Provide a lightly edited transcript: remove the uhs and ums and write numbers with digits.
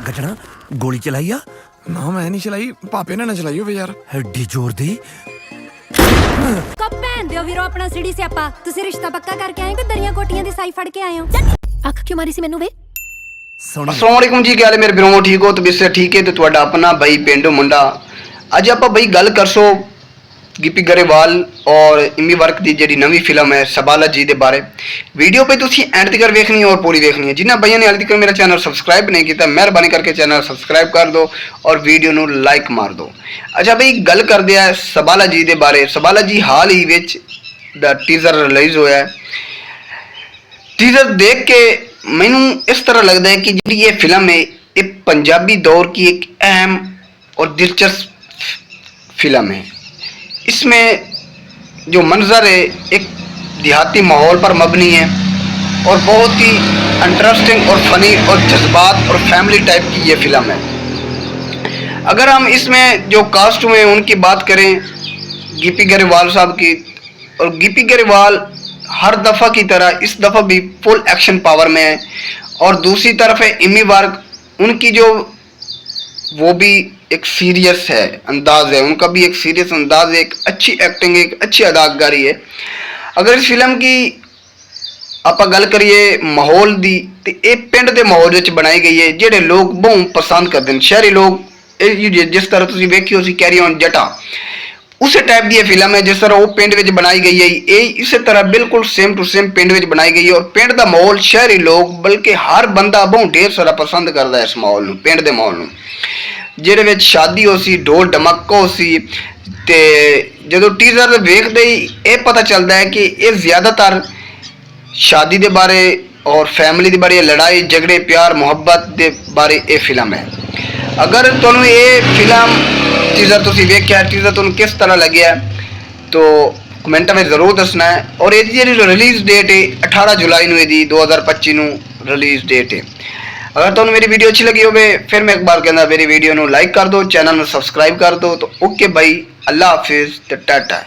गजना गोली चलाई आ? ना मैं नहीं चलाई, पापे ने ना चलाई होवे यार। एडी जोर दी कब भैन दियो वीरो अपना सिड़ी सियापा। तुसी रिश्ता पक्का करके आए हो कि दरियां कोटियां दी साई फड़ के आए हो? अख क्यों मारी सी मैनू वे? अस्सलाम वालेकुम जी, क्या हाल है मेरे वीरों? ठीक हो? तो बिस्से ठीक है तो ਤੁਹਾਡਾ अपना भाई पेंडू मुंडा। ਅੱਜ ਆਪਾਂ ਬਈ ਗੱਲ ਕਰਸੋ ਗਿੱਪੀ ਗਰੇਵਾਲ और इमी वर्क की जी नवी फिल्म है सबाला जी के बारे। वीडियो पे तुसी एंड तक वेखनी है और पूरी वेखनी है। जिन्हें भैया ने हाल तक मेरा चैनल सबसक्राइब नहीं किया मेहरबानी करके चैनल सबसक्राइब कर दो और वीडियो नू लाइक मार दो। अच्छा बई गल करते हैं सबाला जी के बारे। सबाला जी हाल ही विच दा टीजर रिलीज होया है। टीजर देख के मैनू इस तरह लगता है कि जी ये फिल्म है ये पंजाबी दौर की एक अहम और दिलचस्प फिल्म है। इसमें जो मंजर है एक देहाती माहौल पर मबनी है और बहुत ही इंटरेस्टिंग और फनी और जज्बात और फैमिली टाइप की ये फिल्म है। अगर हम इसमें जो कास्ट में उनकी बात करें गिप्पी गरेवाल साहब की, और गिप्पी गरेवाल हर दफ़ा की तरह इस दफ़ा भी फुल एक्शन पावर में है। और दूसरी तरफ है इमी वर्क, उनकी जो वो भी एक सीरियस है अंदाज है, उनका भी एक सीरियस अंदाज है, एक अच्छी एक्टिंग है, एक अच्छी अदाकारी है। अगर इस फिल्म की आप गल करिए माहौल दी तो ये पिंड के माहौल में बनाई गई है जेडे लोग बहुत पसंद करते हैं। शहरी लोग जिस तरह तुम वेखी हो कैरी ऑन जटा उस टाइप की फिल्म है जिस तरह वो पिंड में बनाई गई है, ये इस तरह बिल्कुल सेम टू सेम पिंड में बनाई गई है। और पिंड का माहौल शहरी लोग बल्कि हर बंदा बहुत ढेर सारा पसंद करता है इस माहौल में, पिंड के माहौल में ਜਿਹਦੇ ਵਿੱਚ ਸ਼ਾਦੀ ਹੋ ਸੀ, ਢੋਲ ਢਮੱਕਾ ਹੋ ਸੀ। ਤੇ ਜਦੋਂ ਟੀਜ਼ਰ ਵੇਖਦੇ ਹੀ ਇਹ ਪਤਾ ਚੱਲਦਾ ਹੈ ਕਿ ਇਹ ਜ਼ਿਆਦਾਤਰ ਸ਼ਾਦੀ ਦੇ ਬਾਰੇ और फैमिली के बारे, लड़ाई झगड़े प्यार मुहब्बत के बारे ये फिल्म है। अगर तुहानू ये फिल्म टीजर तुसीं वेख्या, टीजर तुहानू किस तरह लग्या तो कमेंटा में जरूर दसना है। और ये जी रिलीज़ डेट है 18 जुलाई नूं 2025 नूं रिलीज़ डेट है। अगर तुहानू मेरी वीडियो अच्छी लगी हो फिर मैं एक बार कहना मेरी वीडियो नूं लाइक कर दो, चैनल में सबसक्राइब कर दो। तो ओके भाई, अल्लाह हाफिज़, टाटा।